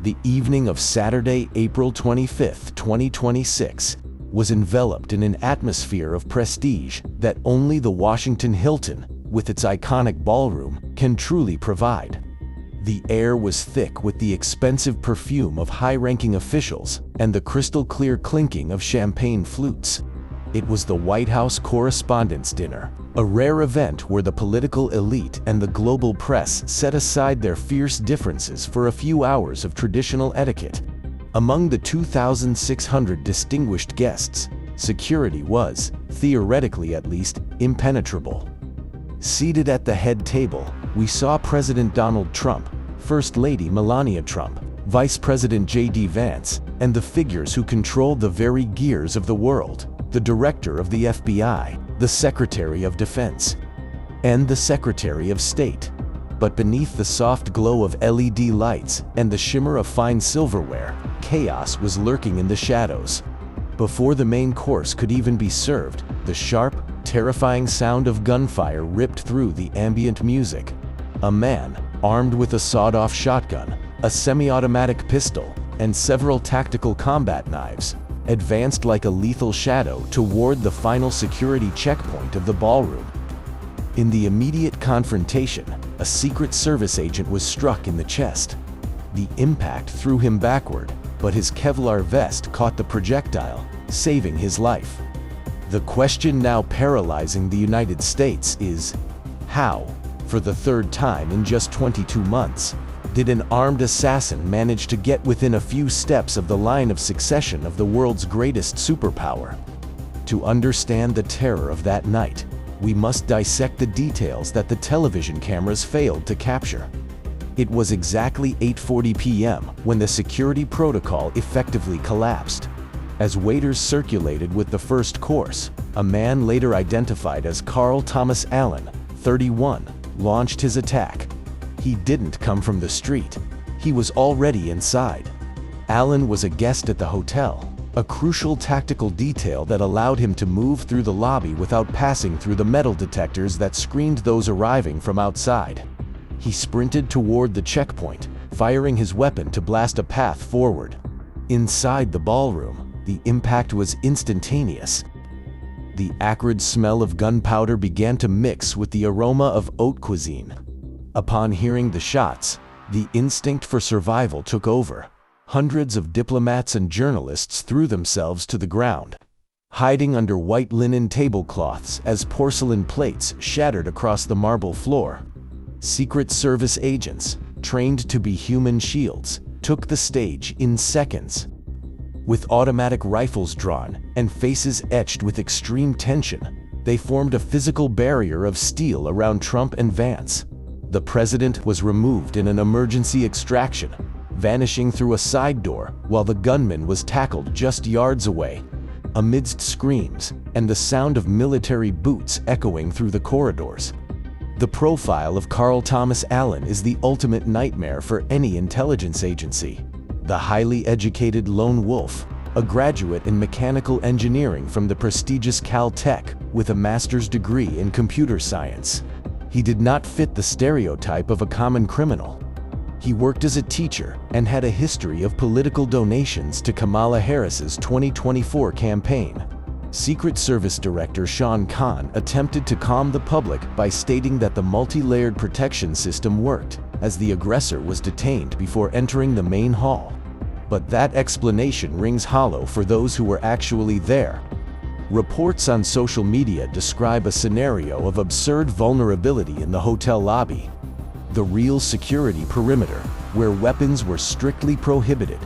The evening of Saturday, April 25, 2026, was enveloped in an atmosphere of prestige that only the Washington Hilton, with its iconic ballroom, can truly provide. The air was thick with the expensive perfume of high-ranking officials and the crystal-clear clinking of champagne flutes. It was the White House Correspondents Dinner, a rare event where the political elite and the global press set aside their fierce differences for a few hours of traditional etiquette. Among the 2,600 distinguished guests, security was, theoretically at least, impenetrable. Seated at the head table, we saw President Donald Trump, First Lady Melania Trump, Vice President J.D. Vance, and the figures who control the very gears of the world, the Director of the FBI, the Secretary of Defense, and the Secretary of State. But beneath the soft glow of LED lights and the shimmer of fine silverware, chaos was lurking in the shadows. Before the main course could even be served, the sharp, terrifying sound of gunfire ripped through the ambient music. A man, armed with a sawed-off shotgun, a semi-automatic pistol, and several tactical combat knives, advanced like a lethal shadow toward the final security checkpoint of the ballroom. In the immediate confrontation, a Secret Service agent was struck in the chest. The impact threw him backward, but his Kevlar vest caught the projectile, saving his life. The question now paralyzing the United States is, how, for the third time in just 22 months, did an armed assassin manage to get within a few steps of the line of succession of the world's greatest superpower? To understand the terror of that night, we must dissect the details that the television cameras failed to capture. It was exactly 8:40 p.m. when the security protocol effectively collapsed. As waiters circulated with the first course, a man later identified as Carl Thomas Allen, 31, launched his attack. He didn't come from the street. He was already inside. Allen was a guest at the hotel, a crucial tactical detail that allowed him to move through the lobby without passing through the metal detectors that screened those arriving from outside. He sprinted toward the checkpoint, firing his weapon to blast a path forward. Inside the ballroom, the impact was instantaneous. The acrid smell of gunpowder began to mix with the aroma of haute cuisine. Upon hearing the shots, the instinct for survival took over. Hundreds of diplomats and journalists threw themselves to the ground, hiding under white linen tablecloths as porcelain plates shattered across the marble floor. Secret Service agents, trained to be human shields, took the stage in seconds. With automatic rifles drawn and faces etched with extreme tension, they formed a physical barrier of steel around Trump and Vance. The president was removed in an emergency extraction, vanishing through a side door while the gunman was tackled just yards away. Amidst screams and the sound of military boots echoing through the corridors. The profile of Carl Thomas Allen is the ultimate nightmare for any intelligence agency. The highly educated lone wolf, a graduate in mechanical engineering from the prestigious Caltech with a master's degree in computer science. He did not fit the stereotype of a common criminal. He worked as a teacher and had a history of political donations to Kamala Harris's 2024 campaign. Secret Service Director Sean Conn attempted to calm the public by stating that the multi-layered protection system worked, as the aggressor was detained before entering the main hall. But that explanation rings hollow for those who were actually there. Reports on social media describe a scenario of absurd vulnerability in the hotel lobby. The real security perimeter, where weapons were strictly prohibited,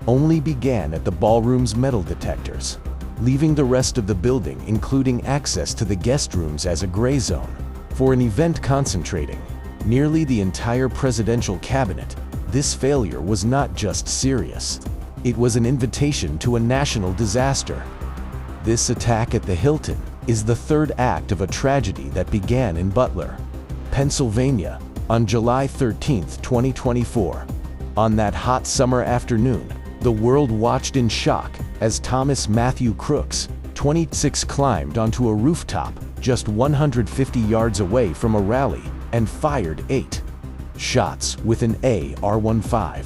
only began at the ballroom's metal detectors, leaving the rest of the building, including access to the guest rooms, as a gray zone. For an event concentrating nearly the entire presidential cabinet, this failure was not just serious. It was an invitation to a national disaster. This attack at the Hilton is the third act of a tragedy that began in Butler, Pennsylvania, on July 13, 2024. On that hot summer afternoon, the world watched in shock as Thomas Matthew Crooks, 26, climbed onto a rooftop just 150 yards away from a rally and fired 8 shots with an AR-15.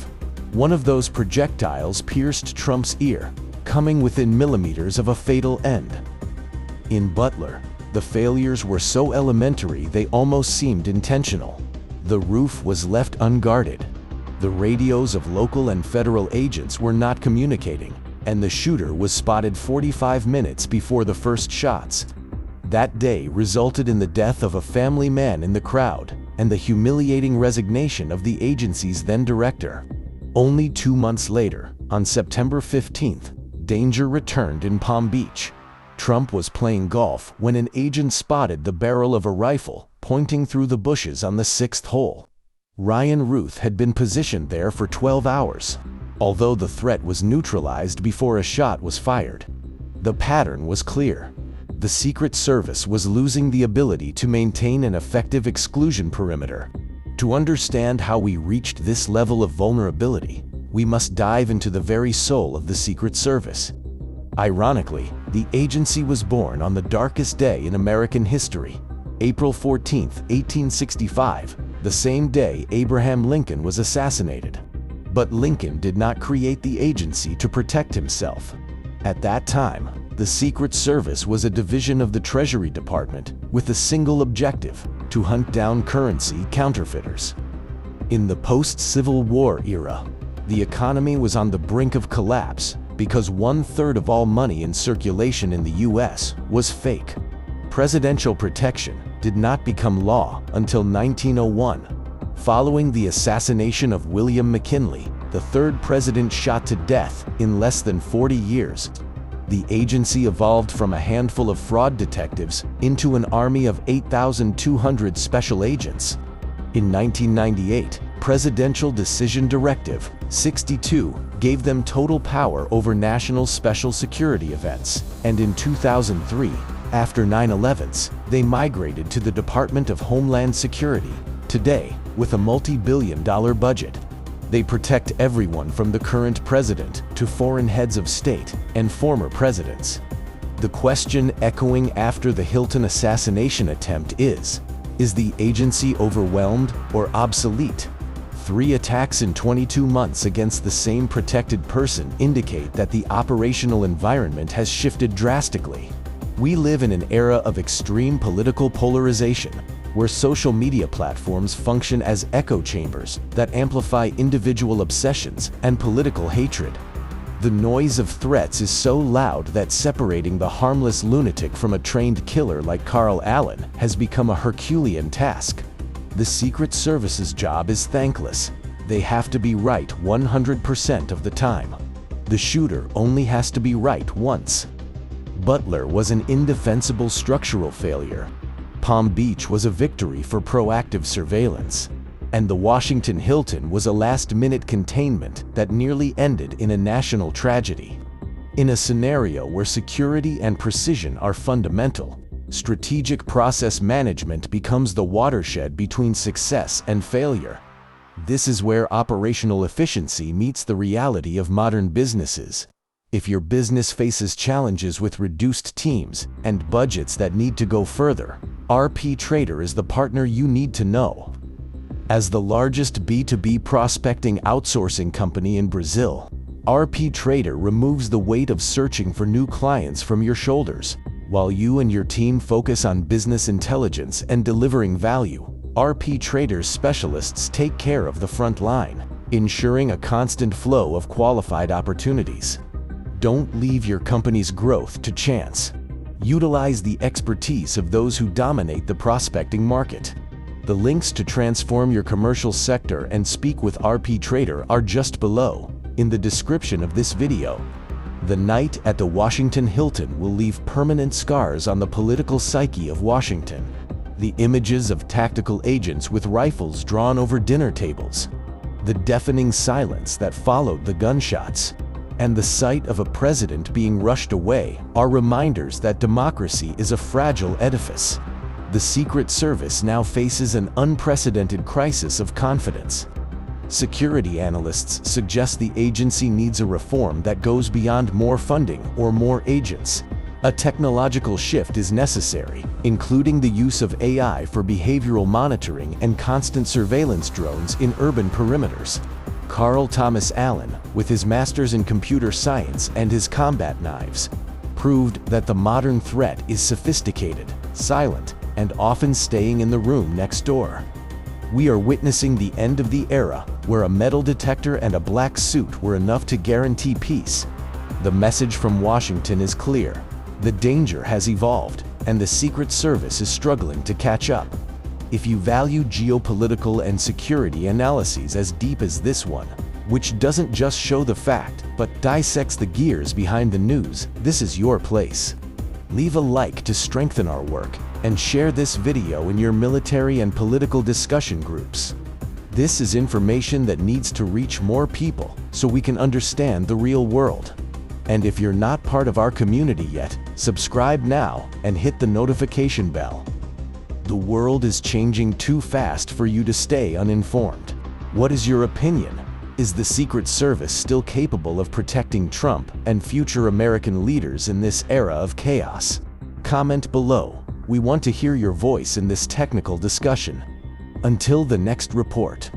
One of those projectiles pierced Trump's ear, coming within millimeters of a fatal end. In Butler, the failures were so elementary they almost seemed intentional. The roof was left unguarded. The radios of local and federal agents were not communicating, and the shooter was spotted 45 minutes before the first shots. That day resulted in the death of a family man in the crowd and the humiliating resignation of the agency's then director. Only 2 months later, on September 15th, danger returned in Palm Beach. Trump was playing golf when an agent spotted the barrel of a rifle pointing through the bushes on the 6th hole. Ryan Ruth had been positioned there for 12 hours, although the threat was neutralized before a shot was fired. The pattern was clear. The Secret Service was losing the ability to maintain an effective exclusion perimeter. To understand how we reached this level of vulnerability, we must dive into the very soul of the Secret Service. Ironically, the agency was born on the darkest day in American history, April 14, 1865, the same day Abraham Lincoln was assassinated. But Lincoln did not create the agency to protect himself. At that time, the Secret Service was a division of the Treasury Department with a single objective: to hunt down currency counterfeiters. In the post-Civil War era, the economy was on the brink of collapse because 1/3 of all money in circulation in the U.S. was fake. Presidential protection did not become law until 1901. Following the assassination of William McKinley, the third president shot to death in less than 40 years, the agency evolved from a handful of fraud detectives into an army of 8,200 special agents. In 1998, Presidential Decision Directive 62 gave them total power over national special security events, and in 2003, after 9/11s, they migrated to the Department of Homeland Security. Today, with a multi-billion-dollar budget, they protect everyone from the current president to foreign heads of state and former presidents. The question echoing after the Hilton assassination attempt is the agency overwhelmed or obsolete? 3 attacks in 22 months against the same protected person indicate that the operational environment has shifted drastically. We live in an era of extreme political polarization, where social media platforms function as echo chambers that amplify individual obsessions and political hatred. The noise of threats is so loud that separating the harmless lunatic from a trained killer like Carl Allen has become a Herculean task. The Secret Service's job is thankless. They have to be right 100% of the time. The shooter only has to be right once. Butler was an indefensible structural failure. Palm Beach was a victory for proactive surveillance. And the Washington Hilton was a last-minute containment that nearly ended in a national tragedy. In a scenario where security and precision are fundamental, strategic process management becomes the watershed between success and failure. This is where operational efficiency meets the reality of modern businesses. If your business faces challenges with reduced teams and budgets that need to go further, RP Trader is the partner you need to know. As the largest B2B prospecting outsourcing company in Brazil, RP Trader removes the weight of searching for new clients from your shoulders. While you and your team focus on business intelligence and delivering value, RP Trader's specialists take care of the front line, ensuring a constant flow of qualified opportunities. Don't leave your company's growth to chance. Utilize the expertise of those who dominate the prospecting market. The links to transform your commercial sector and speak with RP Trader are just below, in the description of this video. The night at the Washington Hilton will leave permanent scars on the political psyche of Washington. The images of tactical agents with rifles drawn over dinner tables, the deafening silence that followed the gunshots, and the sight of a president being rushed away are reminders that democracy is a fragile edifice. The Secret Service now faces an unprecedented crisis of confidence. Security analysts suggest the agency needs a reform that goes beyond more funding or more agents. A technological shift is necessary, including the use of AI for behavioral monitoring and constant surveillance drones in urban perimeters. Carl Thomas Allen, with his master's in computer science and his combat knives, proved that the modern threat is sophisticated, silent, and often staying in the room next door. We are witnessing the end of the era where a metal detector and a black suit were enough to guarantee peace. The message from Washington is clear. The danger has evolved, and the Secret Service is struggling to catch up. If you value geopolitical and security analyses as deep as this one, which doesn't just show the fact, but dissects the gears behind the news, this is your place. Leave a like to strengthen our work, and share this video in your military and political discussion groups. This is information that needs to reach more people so we can understand the real world. And if you're not part of our community yet, subscribe now and hit the notification bell. The world is changing too fast for you to stay uninformed. What is your opinion? Is the Secret Service still capable of protecting Trump and future American leaders in this era of chaos? Comment below. We want to hear your voice in this technical discussion. Until the next report.